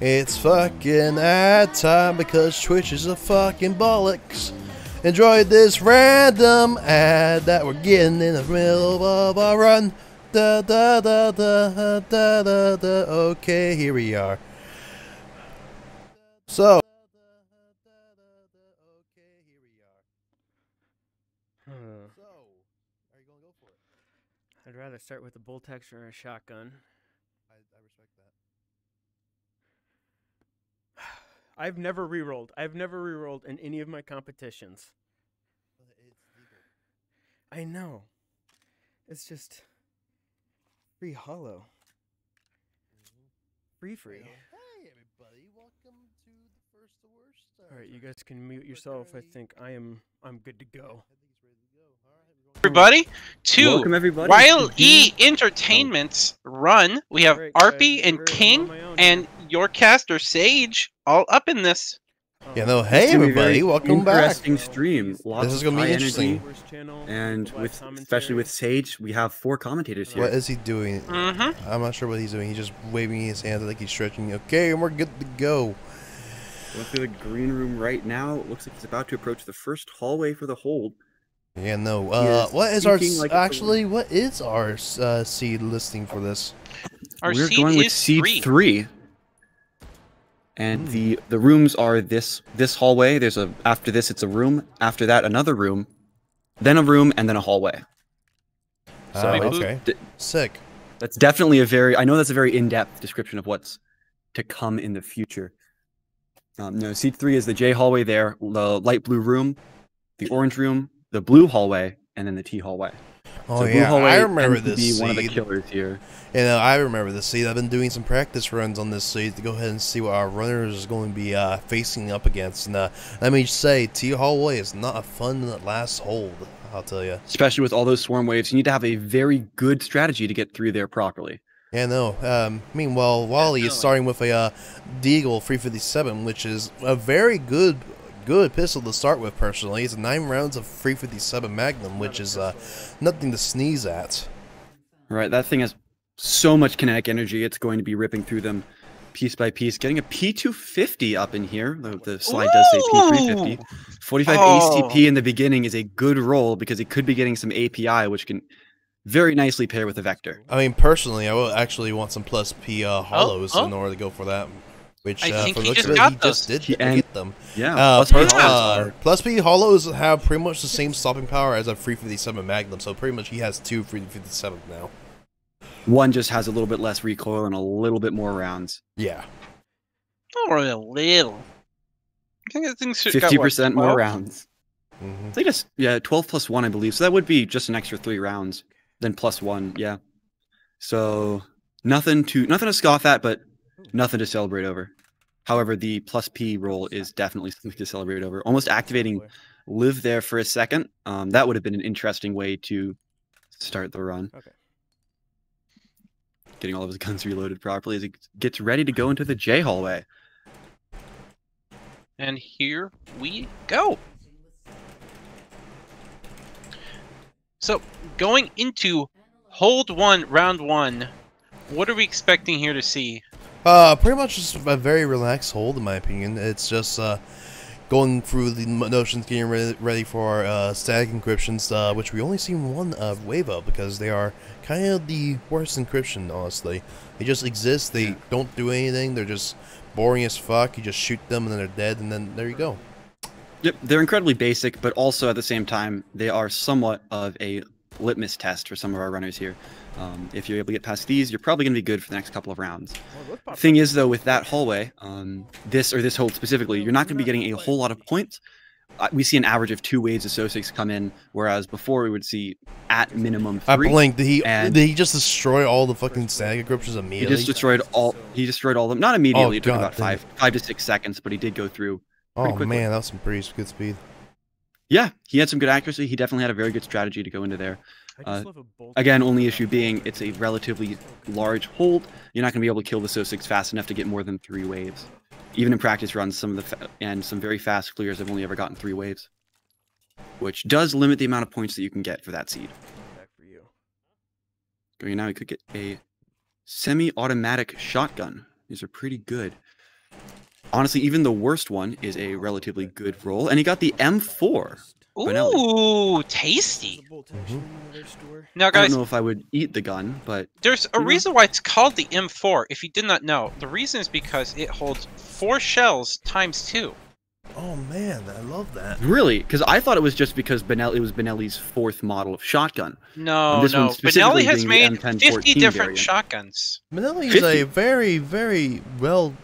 It's fucking ad time because Twitch is a fucking bollocks. Enjoy this random ad that we're getting in the middle of a run. Da da da da da da da. Okay, here we are. So. Are you gonna go for it? I'd rather start with a bolt action or a shotgun. I respect that. I've never rerolled. I've never rerolled in any of my competitions. It's legal. I know. It's just free hollow. Free. Hey everybody, welcome to the first to worst. All right, you guys can mute yourself. I think I'm good to go. Everybody to Welcome everybody Wile to Entertainment's run. We have Great, Arpy guys. and I'm King on my own and here. your caster Sage all up in this. Yeah, no, hey It's gonna be a everybody, very welcome back. interesting stream. Lots This is of gonna be high interesting. energy, and especially with Sage, we have 4 commentators here. What is he doing? Mm-hmm. I'm not sure what he's doing. He's just waving his hands like he's stretching. Okay, and we're good to go. Going through the green room right now. It looks like he's about to approach the first hallway for the hold. Yeah, no. He What is our speaking like what is our seed listing for this? Our We're seed going with is seed 3. And the rooms are this hallway. There's after this it's a room. After that another room, then a room, and then a hallway. So Okay. Sick. that's definitely I know that's a very in-depth description of what's to come in the future. No, seed 3 is the J hallway there, the light blue room, the orange room, the blue hallway, and then the T hallway. Oh So blue yeah, hallway I remember tends to this be one of the seed. killers here. You know, I remember this seed. I've been doing some practice runs on this seed to go ahead and see what our runners is going to be facing up against. And let me say, T hallway is not a fun last hold. I'll tell you. Especially with all those swarm waves, you need to have a very good strategy to get through there properly. Yeah, no. Meanwhile, Wally is starting with a Deagle 357, which is a very good pistol to start with. Personally, it's 9 rounds of 357 Magnum, which is nothing to sneeze at. Right, that thing has so much kinetic energy. It's going to be ripping through them piece by piece. Getting a P250 up in here. The slide does say P350. 45 ACP in the beginning is a good roll because it could be getting some API, which can very nicely pair with a Vector. I mean, personally, I will actually want some plus P hollows in order to go for that. Which, I think for he looks just of it, got he just did get them. Yeah, Plus P hollows have pretty much the same stopping power as a 357 Magnum, so pretty much he has 2 357 now. One just has a little bit less recoil and a little bit more rounds. Yeah. Or a little. I think that thing's 50% more rounds. Mm-hmm. I think it's 12 plus 1, I believe. So that would be just an extra 3 rounds. Then plus 1, yeah. So nothing to scoff at, but nothing to celebrate over. However, the plus P roll is definitely something to celebrate over. Almost activating live there for a second. That would have been an interesting way to start the run. Okay. Getting all of his guns reloaded properly as he gets ready to go into the J hallway. And here we go. So, going into hold 1, round 1, what are we expecting here to see? Pretty much just a very relaxed hold, in my opinion. It's just going through the notions, getting ready for our static encryptions, which we only seen one wave of because they are kind of the worst encryption, honestly. They just exist, they don't do anything, they're just boring as fuck. You just shoot them and then they're dead, and then there you go. Yep, they're incredibly basic, but also at the same time, they are somewhat of a litmus test for some of our runners here. If you're able to get past these, you're probably going to be good for the next couple of rounds. Thing is, though, with that hallway, this hold specifically, you're not going to be getting a whole lot of points. We see an average of 2 waves of SO6 come in, whereas before we would see at minimum 3. I blinked. Did he just destroy all the fucking static encryptions immediately? He just destroyed all. He destroyed all of them. Not immediately. Oh, it took God, about 5 to 6 seconds, but he did go through. Oh man, that was some pretty good speed. Yeah, he had some good accuracy. He definitely had a very good strategy to go into there. Again, only issue being it's a relatively large hold. You're not going to be able to kill the SO6 fast enough to get more than 3 waves. Even in practice runs, some very fast clears have only ever gotten 3 waves, which does limit the amount of points that you can get for that seed. Going now, you could get a semi-automatic shotgun. These are pretty good. Honestly, even the worst one is a relatively good roll, and he got the M4. Benelli. Ooh, tasty. Now, I don't guys, know if I would eat the gun, but there's a reason why it's called the M4. If you did not know, the reason is because it holds 4 shells times 2. Oh man, I love that. really, because I thought it was just because it was Benelli's 4th model of shotgun. No, this one no. specifically Benelli has being the made M1014 50 different variant. shotguns. Benelli is 50? a very, very well.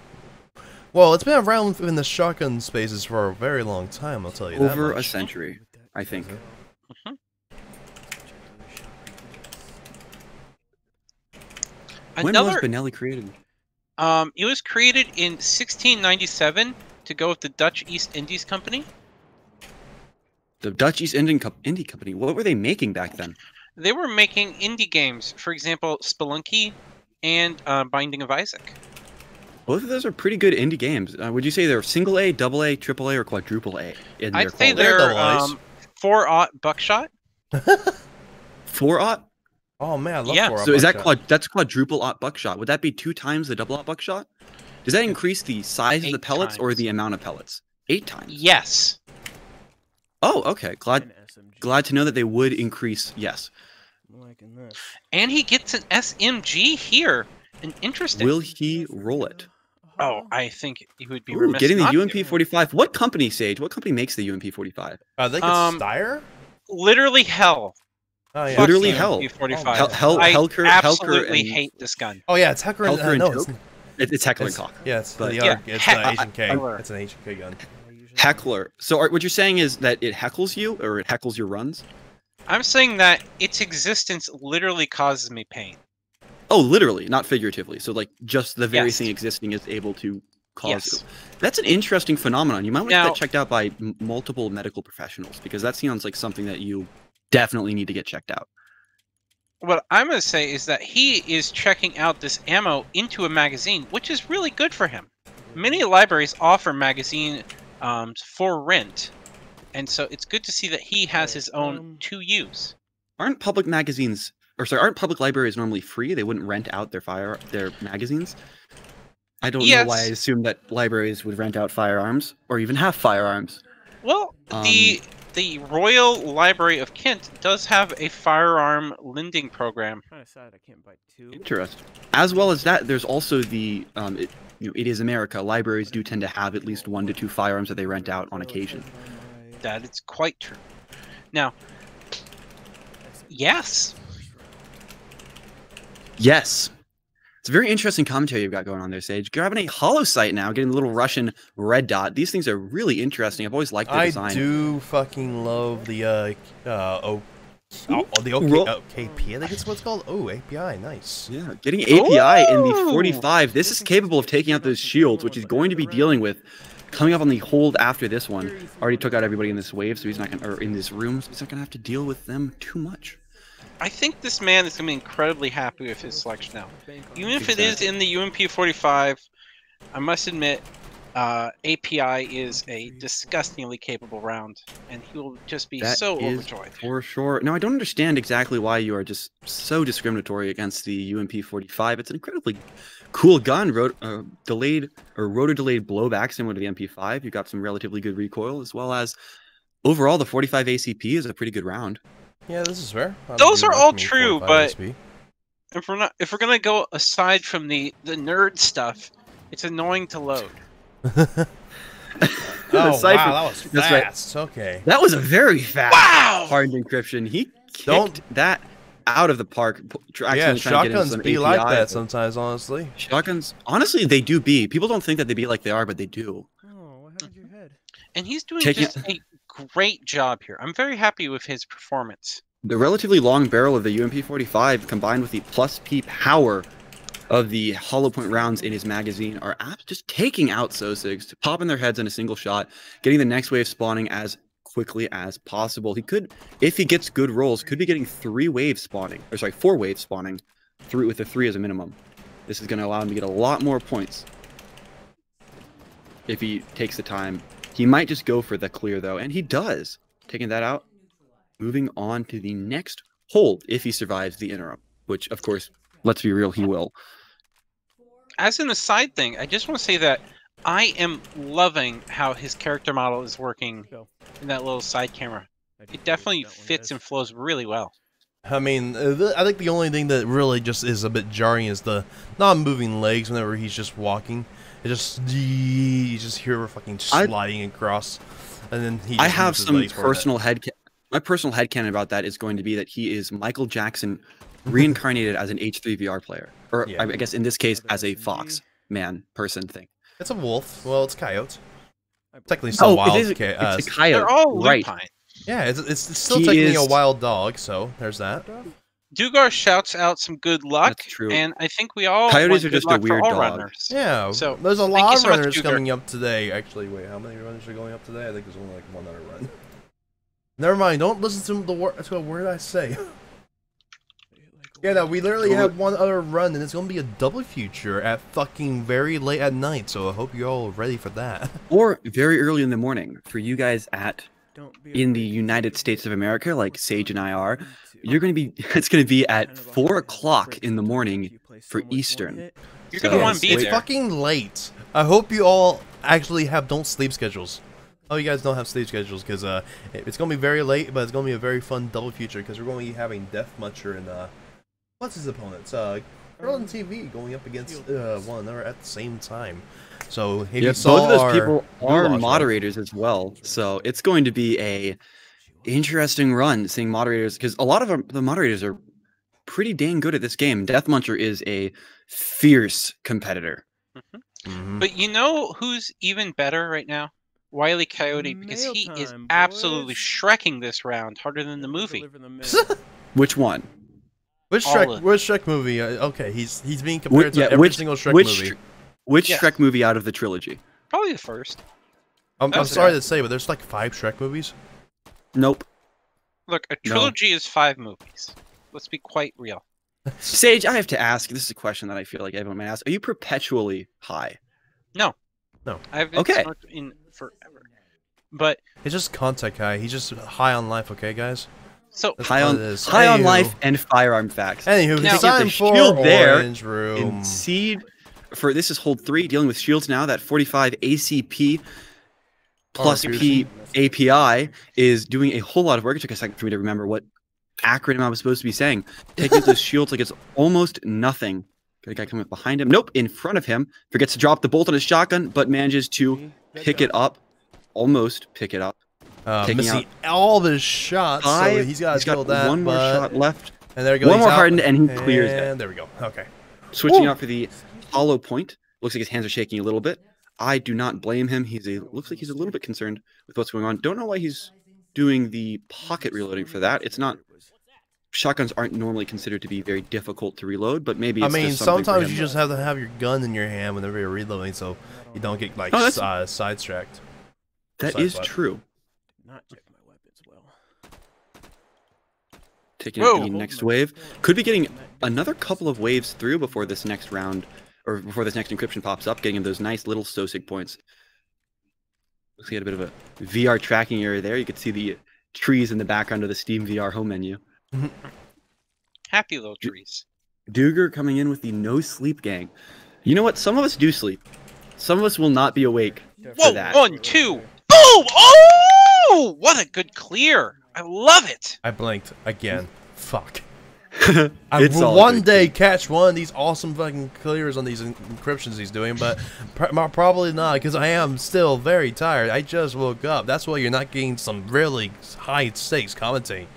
Well, it's been around in the shotgun spaces for a very long time. I'll tell you that Over much. a century, I think. When was Another, Benelli created? it was created in 1697 to go with the Dutch East Indies Company. The Dutch East Indian Indie Company. What were they making back then? They were making indie games, for example, Spelunky and Binding of Isaac. Both of those are pretty good indie games. Would you say they're single A, double A, triple A, or quadruple A in their I'd say quality? they're They're double A's. 4-aught buckshot. 4-aught? Oh man, I love Yeah. 4-aught So is that buckshot. that's quadruple-aught buckshot? Would that be 2 times the double-aught buckshot? Does that increase the size of the 8 pellets or times. the amount of pellets? 8 times. Yes. Oh, okay. Glad to know that they would increase. Yes. And he gets an SMG here. An interesting. Will he roll it? Oh, I think he would be Ooh, remiss getting the not to. UMP-45. What company, Sage? What company makes the UMP-45? I think it's Steyr. Literally hell. Oh yeah. Literally Fuck hell. UMP-45. Hell, I Helker, absolutely and hate this gun. Oh yeah, it's Hecker and Helker and no, Choke? it's, It's Heckler and it's Koch. yeah, it's But- the Yeah, other, it's the Asian K. Heckler. It's an Asian K gun. Heckler. So what you're saying is that it heckles you, or it heckles your runs? I'm saying that its existence literally causes me pain. Oh, literally, not figuratively. So like just the very Yes. thing existing is able to cause Yes. you. That's an interesting phenomenon. You might want to get Now- that checked out by multiple medical professionals because that sounds like something that you definitely need to get checked out. What I'm going to say is that he is checking out this ammo into a magazine, which is really good for him. Many libraries offer magazine for rent, and so it's good to see that he has his own to use. Aren't public libraries normally free? They wouldn't rent out their magazines. I don't know why I Yes. assumed that libraries would rent out firearms or even have firearms. Well, the Royal Library of Kent does have a firearm lending program. Kind of sad I can't buy 2. Interesting. As well as that, there's also the it is America. Libraries do tend to have at least 1 to 2 firearms that they rent out on occasion. That is quite true. Now, yes, Yes. It's a very interesting commentary you've got going on there, Sage. Grabbing a hollow sight now, getting the little Russian red dot. These things are really interesting. I've always liked the design. I do fucking love the KP, I think it's what it's called. Oh, API, nice. Yeah, getting API in the Ooh! 45. This is capable of taking out those shields, which he's going to be dealing with coming up on the hold after this one. Already took out everybody in this wave, so he's not going to, or in this room, so he's not going to have to deal with them too much. I think this man is going to be incredibly happy with his selection now. Even if it is in the UMP-45, I must admit, API is a disgustingly capable round, and he will just be That so is overjoyed. for sure. Now, I don't understand exactly why you are just so discriminatory against the UMP-45. It's an incredibly cool gun, rotor-delayed blowback similar to the MP5. You've got some relatively good recoil, as well as overall the 45 ACP is a pretty good round. Yeah, this is fair. Those are all true, but if we're gonna go aside from the nerd stuff, it's annoying to load. Oh wow, that was That's right. fast. Okay. That was a very fast Wow! hardened encryption. He kicked Don't- that out of the park. Yeah, shotguns be like that sometimes, honestly. Shotguns, honestly, they do be. People don't think that they be like they are, but they do. Oh, what happened to your head? And he's doing Taking- just a great job here. I'm very happy with his performance. The relatively long barrel of the UMP-45 combined with the plus P power of the hollow point rounds in his magazine are just taking out SOSIGs, popping their heads in a single shot, getting the next wave spawning as quickly as possible. He could, if he gets good rolls, could be getting 4 waves spawning through with the 3 as a minimum. This is going to allow him to get a lot more points if he takes the time. He might just go for the clear though, and he does. Taking that out, moving on to the next hold if he survives the interim, which of course, let's be real, he will. As an aside thing, I just want to say that I am loving how his character model is working Go. in that little side camera. It definitely fits and flows really well. I mean, I think the only thing that really just is a bit jarring is the non-moving legs whenever he's just walking. It just you just hear her fucking sliding across, and then he. I have some personal my personal headcanon about that is going to be that he is Michael Jackson reincarnated as an H3 VR player, or I guess in this case as a fox man person thing. It's a wolf. Well, it's coyote. Technically, still wild. It's a coyote. They're all right. lupine. Yeah, it's still technically a wild dog. So there's that. Dugar shouts out some good luck. That's true. And I think we all Coyotes want are good just a luck for weird all dog. runners. Yeah. So there's a thank lot you of so much, runners Dugar. coming up today. Actually, wait, how many runners are going up today? I think there's only like one other run. Never mind. Don't listen to a word I say. Yeah, no, we literally have one other run, and it's gonna be a double feature at fucking very late at night. So I hope you're all ready for that. Or very early in the morning for you guys in the United States of America, like Sage and I are. You're gonna be. It's gonna be at 4 o'clock in the morning for Eastern. You're gonna want to be It's there. fucking late. I hope you all actually don't sleep schedules. Oh, you guys don't have sleep schedules because it's gonna be very late, but it's gonna be a very fun double feature because we're going to be having Death Muncher and what's his opponents? Girl on TV going up against one another at the same time. So if you saw both of those our people are goulash moderators as well. So it's going to be a interesting run seeing moderators, because a lot of the moderators are pretty dang good at this game. Death Muncher is a fierce competitor. But you know who's even better right now? Wile Coyote, because he is absolutely shrekking this round harder than the movie. Which one? Which Shrek movie? Okay, he's being compared to every single Shrek movie. Which Shrek movie out of the trilogy? Probably the first. I'm sorry to say, but there's like 5 Shrek movies. Nope. Look, a trilogy is 5 movies. Let's be quite real. Sage, I have to ask. This is a question that I feel like everyone may ask. Are you perpetually high? No. No. I've been smoked in forever. But it's just contact high. He's just high on life, okay, guys? So high on life and firearm facts. Anywho, now, time for Orange Room. In seed for this is hold 3, dealing with shields now. That 45 ACP plus P API is doing a whole lot of work. It took a second for me to remember what acronym I was supposed to be saying. Taking those shields like it's almost nothing. Got a guy coming up behind him. Nope, in front of him. Forgets to drop the bolt on his shotgun, but manages to pick it up. Almost pick it up. Missing all of his shots, so he's got to kill that. One more shot left. And there he goes. One more hardened, and he clears it. And there we go. Okay. Switching out for the hollow point. Looks like his hands are shaking a little bit. I do not blame him. Looks like he's a little bit concerned with what's going on. Don't know why he's doing the pocket reloading for that. It's not. Shotguns aren't normally considered to be very difficult to reload, but maybe it's just sometimes you just have to have your gun in your hand whenever you're reloading, so you don't get like sidetracked. That is true. Not check my weapons well. Taking out the next wave. Could be getting another couple of waves through before this next round, or before this next encryption pops up, getting him those nice little Sosig points. Looks like he had a bit of a VR tracking area there. You could see the trees in the background of the Steam VR home menu. Happy little trees. Duger coming in with the no sleep gang. You know what? Some of us do sleep. Some of us will not be awake for that. 1, 2. Boom! Oh! What a good clear. I love it. I blinked again. Fuck. I will one day catch one of these awesome fucking clears on these encryptions he's doing, but probably not, because I am still very tired. I just woke up. That's why you're not getting some really high stakes commentation.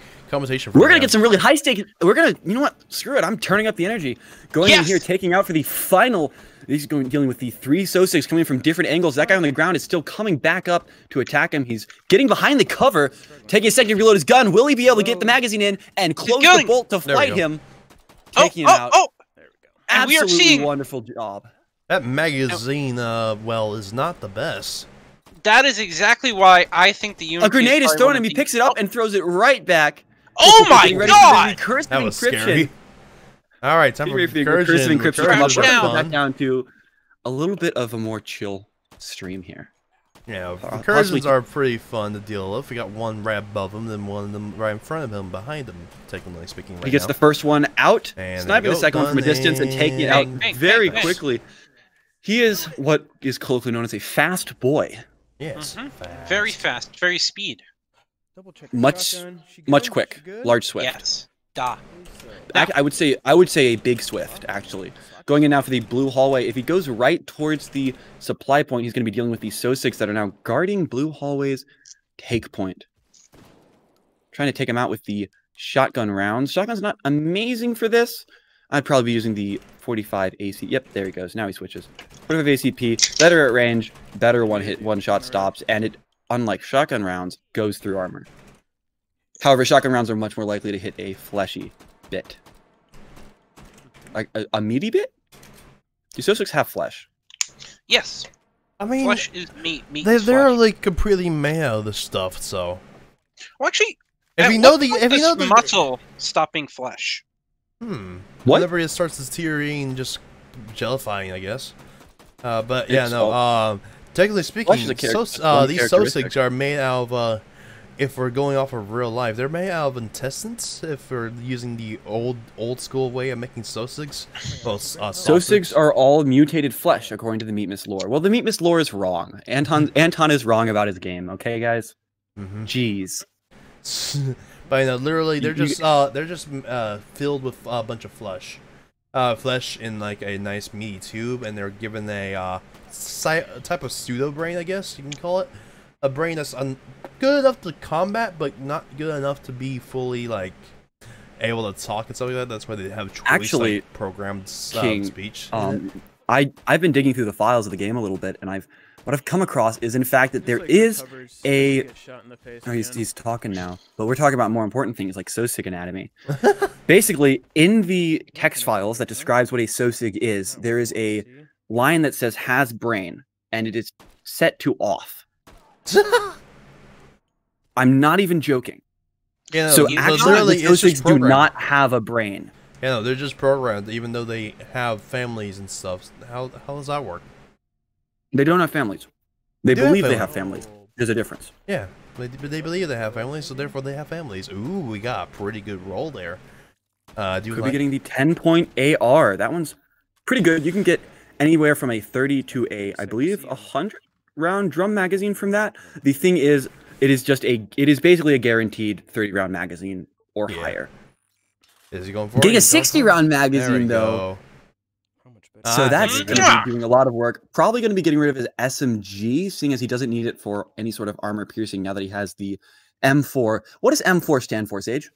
We're gonna get some really high stakes. We're gonna, you know what? Screw it. I'm turning up the energy. Going in here, taking out for the final. He's dealing with the 3 Sosigs coming from different angles. That guy on the ground is still coming back up to attack him. He's getting behind the cover, taking a second to reload his gun. Will he be able to get the magazine in and close the bolt to fight him? Taking him out. There we go. And we are seeing wonderful job. That magazine, well, is not the best. That is exactly why I think the unit. A grenade is thrown at him. He picks it up and throws it right back. Oh my god! That was scary. All right, time for recursive encryption. Come up back down to a little bit of a more chill stream here. Yeah, recursions are pretty fun to deal with. We got one right above him, then one of them right in front of him, behind him, technically speaking. Right he gets now. the first one out, and sniping the second one from a distance and taking it out very quickly. He is what is colloquially known as a fast boy. Yes. Mm-hmm. Very fast, very speed. Double check Much quick, large swift. Yes. Da. I would say a big swift actually. Going in now for the blue hallway. If he goes right towards the supply point, he's going to be dealing with these Sosigs that are now guarding blue hallway's take point. Trying to take him out with the shotgun rounds. Shotgun's not amazing for this. I'd probably be using the 45 AC. Yep, there he goes. Now he switches. 45 ACP, better at range, better one shot stops, and it, unlike shotgun rounds, goes through armor. However, shotgun rounds are much more likely to hit a fleshy bit. Like a meaty bit? Do Sosigs have flesh? Yes. I mean, Flesh is meat. Meat they're is flesh. like completely made out of this stuff. So Well, actually, if you know the muscle stopping flesh. What? What? Whenever it starts deteriorating, just gellifying, I guess. But yeah, no. Technically speaking, these Sosigs are made out of. If we're going off of real life, they're made out of intestines. If we're using the old school way of making Sosigs, well, Sosigs are all mutated flesh, according to the Meat Mist lore. Well, the Meat Mist lore is wrong. Anton is wrong about his game. Okay, guys. Jeez. But no, literally, they're just filled with a bunch of flesh, flesh in like a nice meaty tube, and they're given a type of pseudo brain, I guess you can call it, a brain that's good enough to combat, but not good enough to be fully like able to talk and stuff like that. That's why they have choice programmed speech. I've been digging through the files of the game a little bit, and what I've come across is in fact that there is a. Oh, he's talking now, but we're talking about more important things like Sosig anatomy. Basically, in the text files that describes what a Sosig is, there is a line that says has brain, and it is set to off. I'm not even joking. Yeah, no, so actually, the Sosigs do not have a brain. Yeah, no, they're just programmed, even though they have families and stuff. How does that work? They don't have families. They believe they have families. There's a difference. Yeah, they believe they have families, so therefore they have families. Ooh, we got a pretty good roll there. Could be getting the 10-point AR. That one's pretty good. You can get anywhere from a 30 to a, I believe, 100-round drum magazine from that. The thing is, it is basically a guaranteed 30-round magazine or higher. Is he going for getting a 60-round magazine though? So that's going to be doing a lot of work. Probably going to be getting rid of his SMG, seeing as he doesn't need it for any sort of armor piercing now that he has the M4. What does M4 stand for, Sage?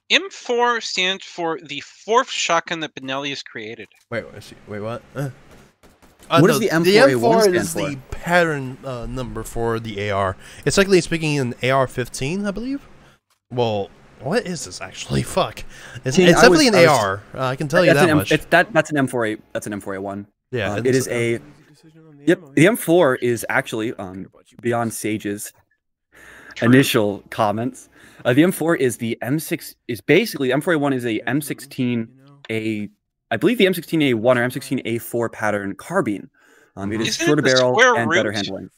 M4 stands for the 4th shotgun that Benelli has created. Wait, what? What does the M4A1 the M4 stand is for? the pattern number for the AR. It's technically speaking an AR-15, I believe. Well, what is this actually? Fuck. It's definitely an AR. I can tell you that much. That's an M4A. That's an M4A1. Yeah, it is a. Yep, the M4 is actually beyond Sage's initial comments. The M4 is the M6. Is basically M4A1 is a M16A. I believe the M16A1 or M16A4 pattern carbine. It is shorter barrel and better handling.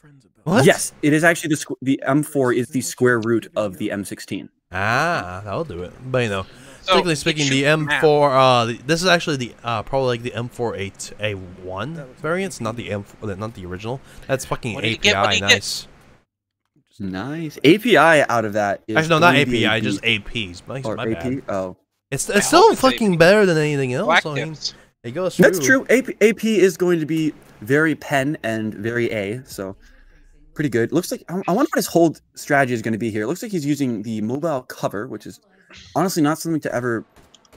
What? Yes, it is actually the M4 is the square root of the M16. Ah, that'll do it. But you know, strictly speaking, the M4. This is actually the probably like the M48A1 variants, not the not the original. That's fucking API. Nice. Nice API out of that. Is actually, no, not API, just APs. Or my AP? bad. Oh. It's still fucking better than anything else. I mean, it goes through. That's true. AP is going to be very pen and very A, so pretty good. Looks like I wonder what his hold strategy is going to be here. It looks like he's using the mobile cover, which is honestly not something to ever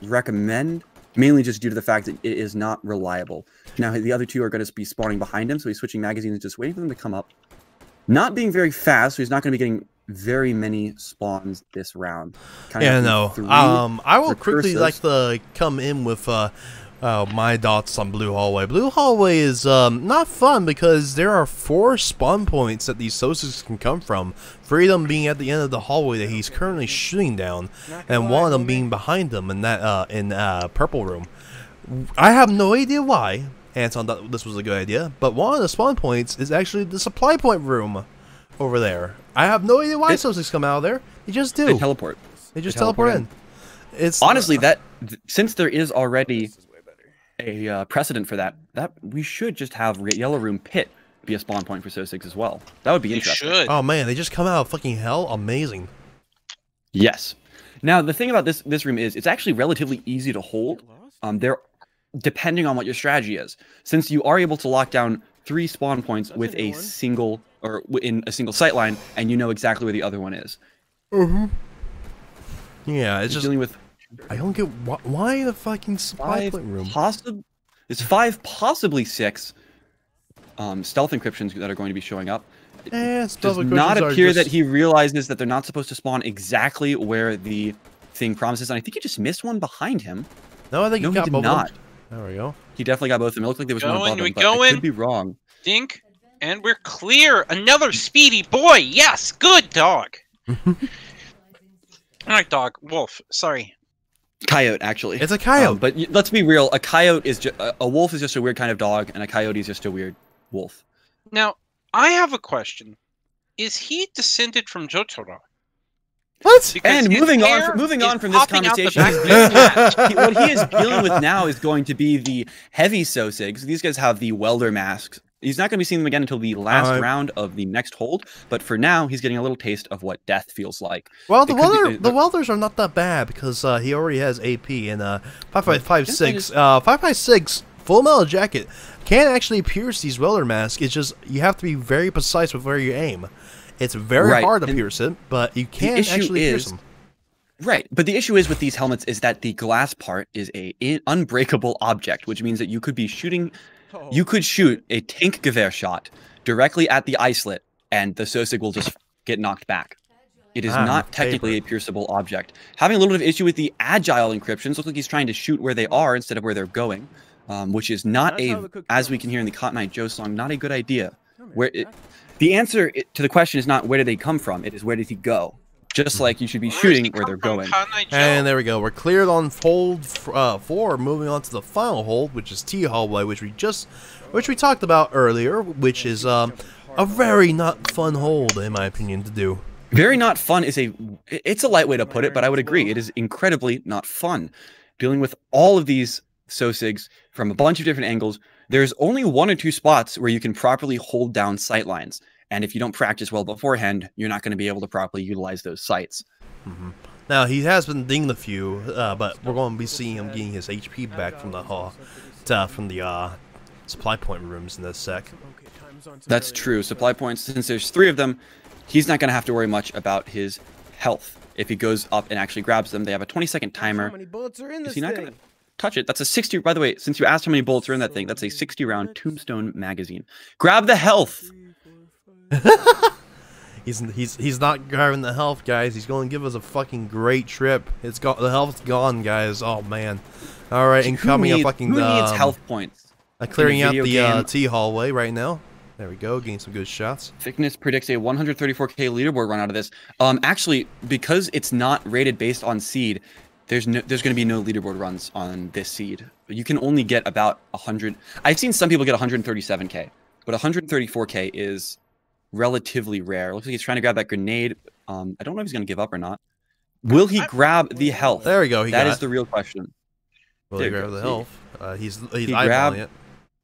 recommend, mainly just due to the fact that it is not reliable. Now the other two are going to be spawning behind him, so he's switching magazines and just waiting for them to come up. Not being very fast, so he's not going to be getting very many spawns this round. Yeah, no. I will quickly like to come in with my thoughts on Blue Hallway. Blue Hallway is not fun because there are 4 spawn points that these Sosigs can come from. 3 of them being at the end of the hallway that he's currently shooting down, and 1 of them being behind them in that purple room. I have no idea why Anton thought this was a good idea, but one of the spawn points is actually the supply point room over there. I have no idea why Sosigs come out of there. They just do. They teleport. They just teleport in. It's honestly that since there is already a precedent for that, we should just have Yellow Room Pit be a spawn point for So6 as well. That would be interesting. Should. Oh man, they just come out of fucking hell. Amazing. Yes. Now the thing about this room is it's actually relatively easy to hold. Depending on what your strategy is, since you are able to lock down 3 spawn points with a single or in a single sight line, and you know exactly where the other one is. Yeah, it's just dealing with. I don't get why the fucking supply point room. It's 5, possibly 6 stealth encryptions that are going to be showing up. It does not appear that he realizes that they're not supposed to spawn exactly where the thing promises, and I think he just missed one behind him. No, I think he got did both not. There we go. He definitely got both of them. It looked like there was one above him, but I could be wrong. Dink, and we're clear. Another speedy boy. Yes, good dog. All right, dog. Wolf. Sorry. Coyote, actually. It's a coyote. But let's be real. A coyote is just a wolf is just a weird kind of dog, and a coyote is just a weird wolf. Now, I have a question. Is he descended from Jotaro? What? Because And moving on from this conversation, what he is dealing with now is going to be the heavy So6. These guys have the welder masks. He's not going to be seeing them again until the last round of the next hold. But for now, he's getting a little taste of what death feels like. Well, the welders are not that bad because he already has AP and 5.56. 5.56 full metal jacket can actually pierce these welder masks. It's just you have to be very precise with where you aim. It's very hard to pierce it, but you can actually pierce them. Right, but the issue is with these helmets is that the glass part is a unbreakable object, which means that you could be shooting, you could shoot a tank Gewehr shot directly at the icelet, and the So6 will just get knocked back. It is not technically a pierceable object. Having a little bit of issue with the agile encryptions. Looks like he's trying to shoot where they are instead of where they're going, which is not as we can hear in the Cotton Eye Joe song, not a good idea. The answer to the question is not where did they come from, it is where did he go. Just like you should be shooting where they're going. And there we go. We're cleared on hold 4, moving on to the final hold, which is T hallway, which we talked about earlier, which is a very not fun hold in my opinion to do. Very not fun is it's a light way to put it, but I would agree it is incredibly not fun. Dealing with all of these So6 from a bunch of different angles. There's only 1 or 2 spots where you can properly hold down sight lines. And if you don't practice well beforehand, you're not going to be able to properly utilize those sights. Now, he has been dinged a few, but we're going to be seeing him getting his HP back from the supply point rooms in this sec. That's true. Supply points, since there's 3 of them, he's not going to have to worry much about his health. If he goes up and actually grabs them, they have a 20-second timer. Is he not going to touch it? That's a 60. By the way, since you asked how many bullets are in that thing, that's a 60-round Tombstone magazine. Grab the health. He's not grabbing the health, guys. He's going to give us a fucking great trip. The health's gone, guys. Oh man. All right, incoming a fucking. Who needs health points? Clearing out the T hallway right now. There we go, getting some good shots. Thickness predicts a 134k leaderboard run out of this. Actually, because it's not rated based on seed, there's going to be no leaderboard runs on this seed. You can only get about 100. I've seen some people get 137k, but 134k is relatively rare. Looks like he's trying to grab that grenade. I don't know if he's going to give up or not. Will he grab the health? There we go. That is the real question. Will he grab the health? He's eyeballing it.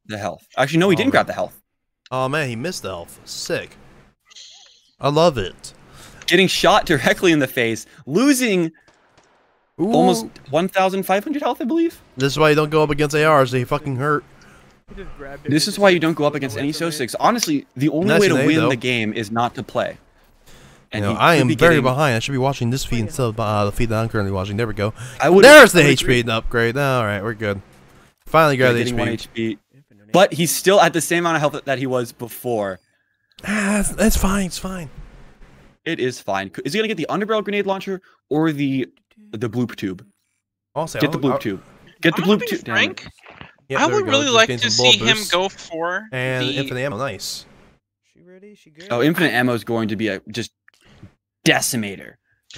The health. Actually, no, he didn't grab the health. Oh man, he missed the health. Sick. I love it. Getting shot directly in the face, losing almost 1,500 health, I believe. This is why you don't go up against ARs. They fucking hurt. This is why you don't go up against any So6. Honestly, the only way to win the game is not to play. And I am very behind. I should be watching this feed instead of the feed that I'm currently watching. There we go. There's the HP upgrade. All right, we're good. Finally got the HP. 1 HP. But he's still at the same amount of health that he was before. That's fine. It's fine. It is fine. Is he gonna get the underbarrel grenade launcher or the bloop tube? Also, get the bloop tube. Get the bloop tube. Frank, I would really like to see him go for infinite ammo. Nice. Oh, infinite ammo is going to be a just decimator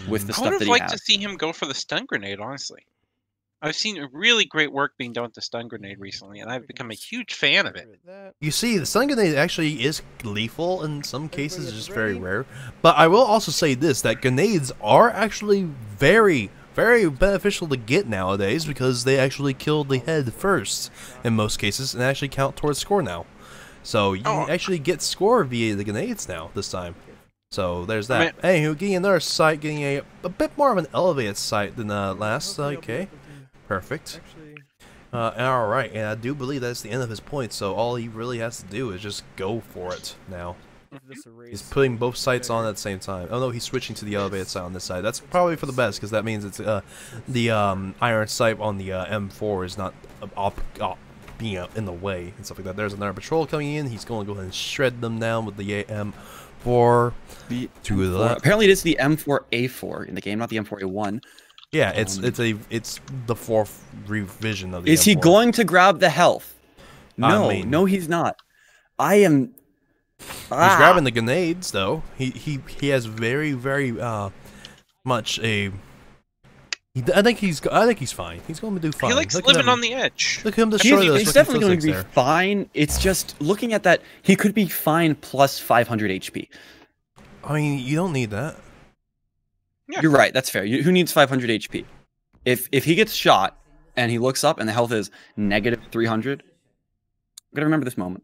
with the stuff that he has. I would have liked to see him go for the stun grenade. Honestly, I've seen really great work being done with the stun grenade recently, and I've become a huge fan of it. You see, the stun grenade actually is lethal in some cases, it's just very rare. But I will also say this, that grenades are actually very, very beneficial to get nowadays because they actually kill the head first in most cases and actually count towards score now. So you actually get score via the grenades now this time. So there's that. Anywho, getting another sight, getting a bit more of an elevated sight than last. Okay, perfect. Alright, and I do believe that's the end of his point, so all he really has to do is just go for it now. He's putting both sights on at the same time. Oh no, he's switching to the elevated sight on this side. That's probably for the best, because that means it's the iron sight on the M4 is not being in the way and stuff like that. There's another patrol coming in. He's going to go ahead and shred them down with the M4 to the left. Apparently, it is the M4A4 in the game, not the M4A1. Yeah, it's the fourth revision of the Is M4. he going to grab the health? No, I mean, no, he's not. I am. He's grabbing the grenades, though. He has very much a. I think he's fine. He's going to do fine. He likes living on the edge. Look at him destroy those. He's definitely going to be fine. It's just looking at that, he could be fine plus 500 HP. I mean, you don't need that. Yeah. You're right. That's fair. Who needs 500 HP? If he gets shot and he looks up and the health is negative 300, I'm gonna remember this moment.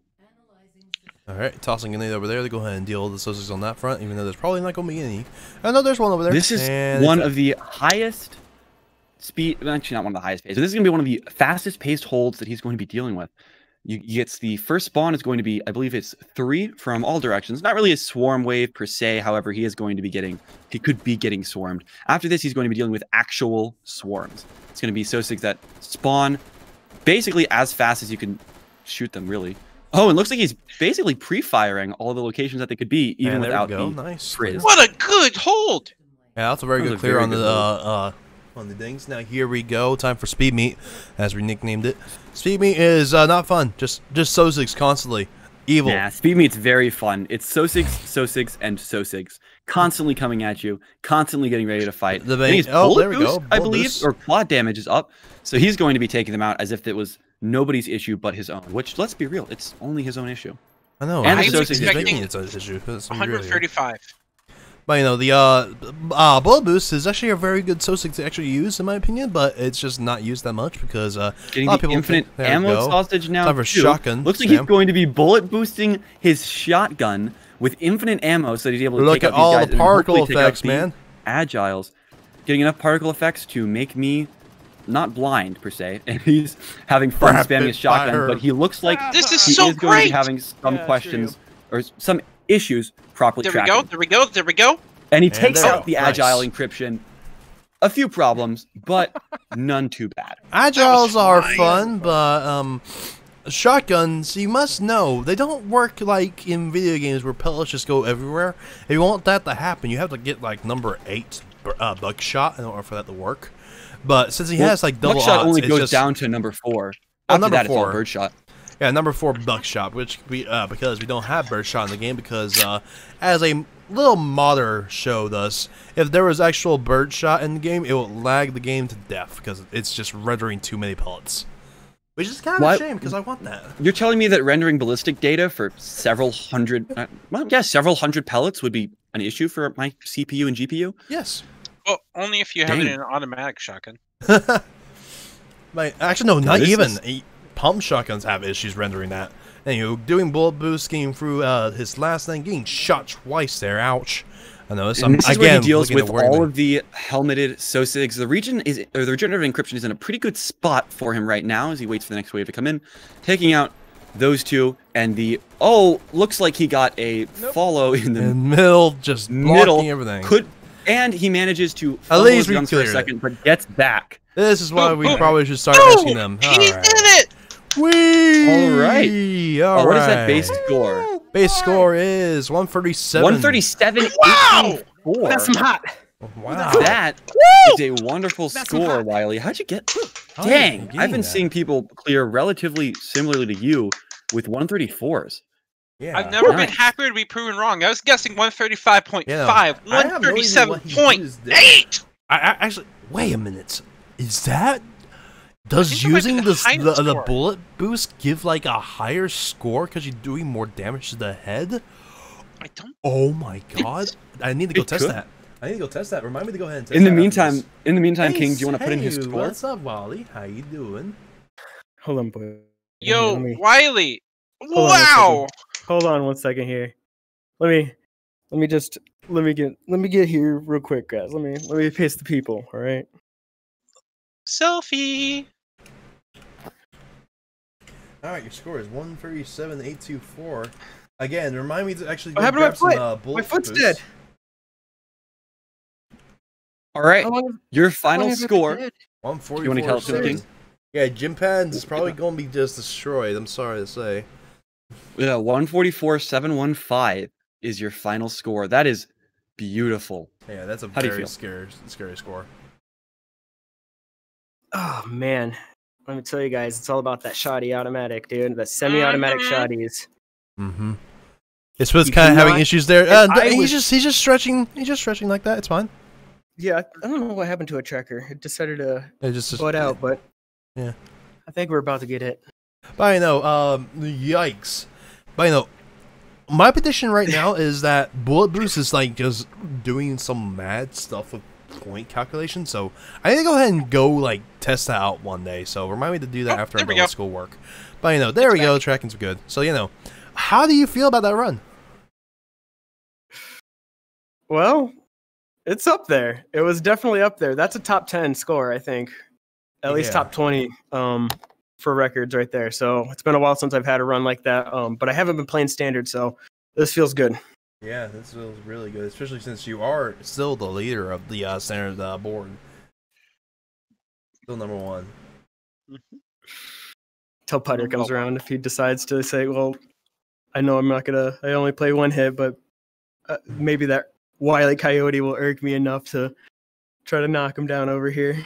All right, tossing a grenade over there to go ahead and deal with the Sussex on that front, even though there's probably not going to be any. I know there's one over there. This is one of the highest speed. Actually, not one of the highest pace. But this is gonna be one of the fastest paced holds that he's going to be dealing with. You gets the first spawn is going to be, I believe it's 3 from all directions. Not really a swarm wave per se. However, he could be getting swarmed. After this, he's going to be dealing with actual swarms. It's going to be Sosigs that spawn basically as fast as you can shoot them, really. Oh, it looks like he's basically pre-firing all the locations that they could be, even without the frizz. What a good hold! Yeah, that's a very good clear on the dings. Now here we go. Time for speed meet, as we nicknamed it. Speed meet is not fun. Just Sosigs constantly. Evil. Yeah, speed meet's very fun. It's Sosigs, and Sosigs constantly coming at you, constantly getting ready to fight. There we go. I believe, or quad damage is up. So he's going to be taking them out as if it was nobody's issue but his own. Which, let's be real, it's only his own issue. I know. And I was expecting its own issue. 135. But you know, the bullet boost is actually a very good Sosig to actually use, in my opinion. But it's just not used that much because getting a lot of the people infinite ammo sausage now. Time for shotgun. Looks like he's going to be bullet boosting his shotgun with infinite ammo, so that he's able to look take at out all these guys the particle effects, and man. Agiles, getting enough particle effects to make me not blind per se, and he's having fun spamming his shotgun. But he looks like this is he so is going to be great. having some questions or some issues properly tracking. There we go. And he takes out the agile encryption. A few problems, but none too bad. Agiles are fun, but shotguns, you must know, they don't work like in video games where pellets just go everywhere. If you want that to happen, you have to get like number 8 buckshot in order for that to work. But since he has like double buckshot odds, only goes just down to number 4. Oh, After number that, 4. it's all birdshot. Yeah, number 4 buckshot, which we because we don't have birdshot in the game because as a little modder showed us, if there was actual birdshot in the game, it would lag the game to death because it's just rendering too many pellets. Which is kind of a shame because I want that. You're telling me that rendering ballistic data for several hundred, several hundred pellets would be an issue for my CPU and GPU? Yes. Well, only if you have it in an automatic shotgun. Actually, no, not even. Pump shotguns have issues rendering that. Anywho, doing bullet boost, getting through his last thing, getting shot twice there. Ouch. I know this. This is again, where he deals with all of the helmeted Sosigs. The regenerative encryption is in a pretty good spot for him right now as he waits for the next wave to come in, taking out those two and the looks like he got a follow in the middle, just blocking everything. And he manages to at least his guns for a second, but gets back. This is why we probably should start asking them. He did it! Whee! All right. What is that base score? Base score is 137. 137. Wow! That's some hot. Wow. That is a wonderful score, Wiley. How'd you get? Dang, I've been seeing people clear relatively similarly to you with 134s. Yeah. I've never been happier to be proven wrong. I was guessing 135.5, 137.8. I actually, wait a minute. Is that? Does using the bullet boost give like a higher score because you're doing more damage to the head? I don't. Oh my god! I need to go test that. I need to go test that. Remind me to go ahead and test In the that after meantime, this. King, do you want to put in his Hey, score? what's up, Wally? How you doing? Hold on, boy. Yo, Let me- Wiley! Hold on one Wow! second. Hold on 1 second here. Let me get here real quick, guys. Let me pace the people. All right. Selfie! All right, your score is 137,824. Again, remind me to actually What go happened to my grab some foot? bullet My foot's boost. dead. All right, How long your how final long have I been score. dead? 144. You wanna tell it to the king? Yeah, Jim Pads is probably going to be just destroyed. I'm sorry to say. Yeah, 144,715 is your final score. That is beautiful. Yeah, that's a How do you very feel? scary score. Oh man, let me tell you guys, it's all about that shoddy automatic, dude. The semi-automatic shotties. Mm-hmm. It's supposed You kind of having cannot- issues there. I He's was- just stretching. He's just stretching like that. It's fine. Yeah, I don't know what happened to a tracker. It decided to It just butt out, but yeah. I think we're about to get hit. But I know, yikes. But I know, my petition right now is that Bullet Boost is like just doing some mad stuff with point calculation. So I need to go ahead and go like test that out one day. So remind me to do that after I'm there we done with go. schoolwork. But you know, there we go. Tracking's good. So you know, how do you feel about that run? Well, it's up there. It was definitely up there. That's a top 10 score, I think. At least Yeah. top 20 for records right there. So it's been a while since I've had a run like that. But I haven't been playing standard, so this feels good. Yeah, this feels really good, especially since you are still the leader of the standard board. Still number one. Till Putter comes around if he decides to say, well, I know I'm not going to, I only play one hit, but maybe that Wile Coyote will irk me enough to try to knock him down over here.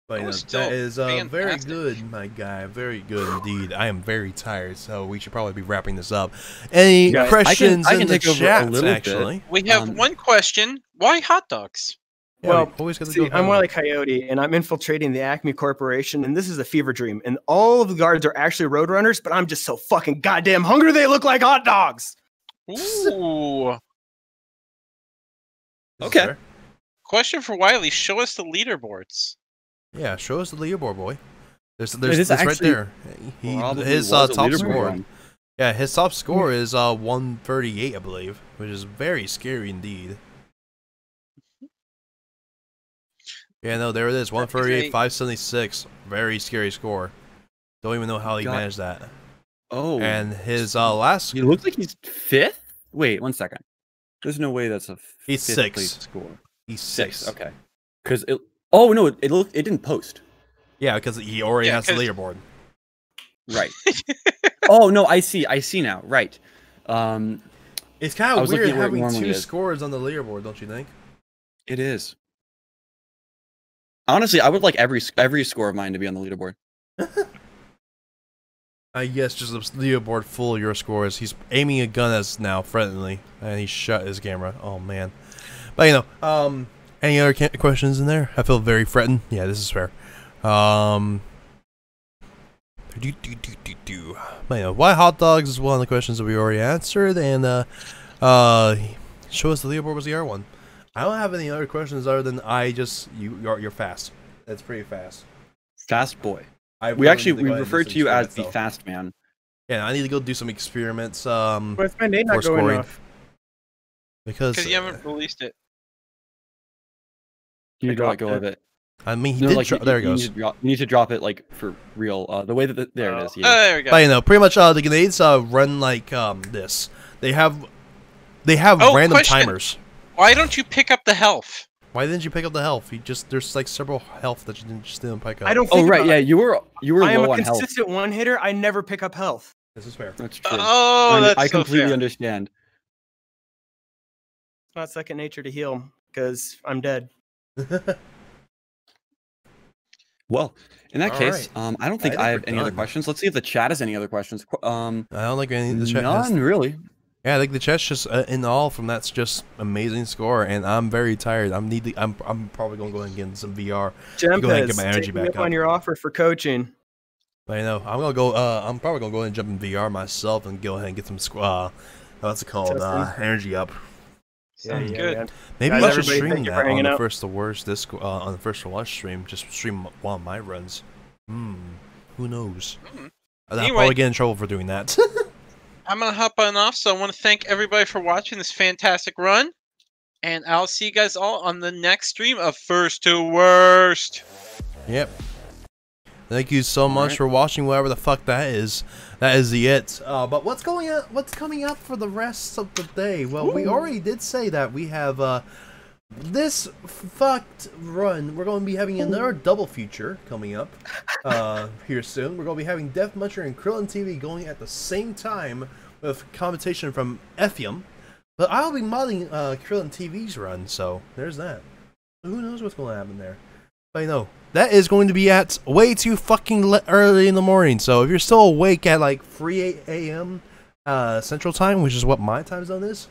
But you know, that is very good, my guy. Very good indeed. I am very tired, so we should probably be wrapping this up. Any Guys, questions I can in the take over a chat, little bit. actually? We have one question. Why hot dogs? Yeah, Well, we always gotta see, go I'm home. Wile Coyote, and I'm infiltrating the Acme Corporation, and this is a fever dream. And all of the guards are actually roadrunners, but I'm just so fucking goddamn hungry they look like hot dogs. Ooh. Okay. Fair. Question for Wiley. Show us the leaderboards. Yeah, show us the leaderboard, boy. There's It is right actually there. Probably His was a top leaderboard score. run. Yeah, his top score is 138, I believe, which is very scary indeed. Yeah, no, there it is. 138, 576. Very scary score. Don't even know how he God. managed that. Oh, And his last he looks like he's fifth. Wait, 1 second. There's no way that's a He's fifth six. place score. he's six. Okay. Because it. Oh no! It didn't post. Yeah, because he already Yeah, has the 'cause- leaderboard. Right. Oh no! I see now. Right. It's kind I of was weird looking at where it having normally two is. scores on the leaderboard, don't you think? It is. Honestly, I would like every score of mine to be on the leaderboard. I guess just the leaderboard full of your scores. He's aiming a gun at us now, friendly, and he shut his camera. Oh man! But you know, any other questions in there? I feel very threatened. Yeah, this is fair. But you know, why hot dogs is one of the questions that we already answered, and show us the leaderboard was the other one. I don't have any other questions other than you're fast. That's pretty fast. Fast boy. I We really actually need to go we ahead and do referred some to you as experiments, the though. fast man. Yeah, I need to go do some experiments. What's my name for not going scoring. off? Because Because you haven't released it. You need to let go dropped of it. I mean, he No, did. like, There it you goes. You need to drop it like for real. The way that there it is. Oh, Yeah. there we go. But you know, pretty much the grenades run like this. They have Oh, random question. timers. Why don't you pick up the health? Why didn't you pick up the health? There's like several health that you didn't pick up. I don't Oh think right, about yeah. it. You were I am low a on health. consistent one hitter. I never pick up health. This is fair. That's true. Oh, that's I so completely fair. understand. It's not second nature to heal because I'm dead. Well, in that All case, right. I don't think I I think have we're any other done. questions. Let's see if the chat has any other questions. I don't think any of the chat has. None really. Yeah, I think the chat's just in all from that's just amazing score, and I'm very tired. I'm probably gonna go ahead and get in some VR. Go ahead and get my Jempez, energy take me back up up. on your offer for coaching. But you know, I'm gonna go. I'm probably gonna go ahead and jump in VR myself and go ahead and get some what's it called? Testing. Energy up. Sounds yeah, good. man. Maybe Guys, I should everybody, stream thank you for that on hanging the out. first to worst Discord, on the first to watch stream. Just stream one of my runs. Who knows? I'll Anyway. probably get in trouble for doing that. I'm gonna hop on off, so I want to thank everybody for watching this fantastic run, and I'll see you guys all on the next stream of First to Worst. Yep. Thank you so much for watching, whatever the fuck that is. That is the it. But what's coming up for the rest of the day? Well, we already did say that we have this fucked run. We're going to be having another double feature coming up here soon. We're going to be having Death Muncher and Krillin TV going at the same time with commentation from Effium. But I'll be modding Krillin TV's run, so there's that. Who knows what's going to happen there? But no, that is going to be at way too fucking early in the morning. So if you're still awake at like 3 a.m. Central Time, which is what my time zone is,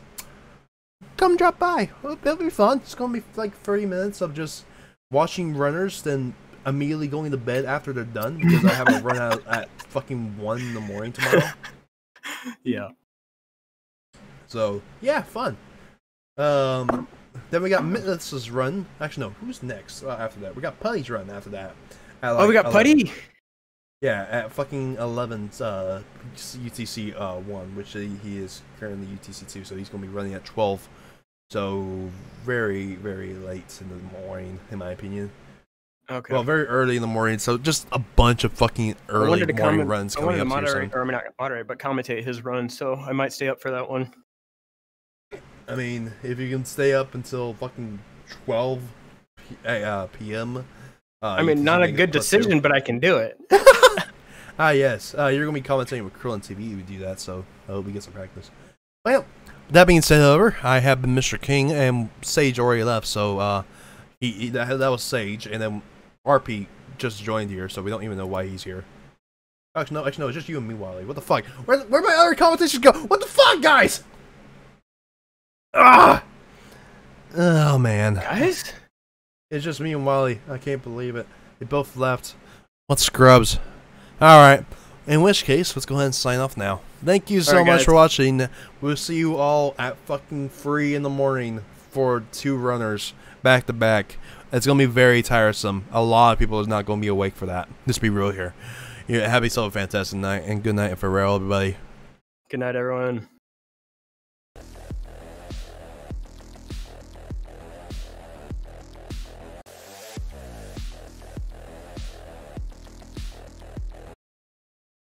come drop by. It'll be fun. It's going to be like 30 minutes of just watching runners, then immediately going to bed after they're done because I have a run out at fucking 1 in the morning tomorrow. Yeah. So yeah, fun. Then we got Mithless's run. Actually, no. Who's next after that? We got Putty's run after that. At, like, Oh, we got 11. Putty. Yeah, at fucking 11's UTC 1, which he is currently UTC 2, so he's gonna be running at 12. So very, very late in the morning, in my opinion. Okay. Well, very early in the morning. So just a bunch of fucking early morning runs I wanted coming to up here moderate, soon. or I mean, not moderate, but commentate his run. So I might stay up for that one. I mean, if you can stay up until fucking 12 p.m. I mean, not a good decision, but I can do it. Yes. You're going to be commentating with Krillin TV if you do that, so I hope we get some practice. Well, that being said, however, I have been Mr. King, and Sage already left, so that was Sage, and then RP just joined here, so we don't even know why he's here. Actually, no, it's just you and me, Wile. What the fuck? Where'd my other commentations go? What the fuck, guys? Ah! Oh, man. Guys? It's just me and Wile. I can't believe it. They both left. What scrubs? Alright. In which case, let's go ahead and sign off now. Thank you so much for watching. We'll see you all at fucking 3 in the morning for 2 runners back to back. It's going to be very tiresome. A lot of people are not going to be awake for that. Let's be real here. Yeah, have yourself a fantastic night, and good night and farewell, everybody. Good night, everyone.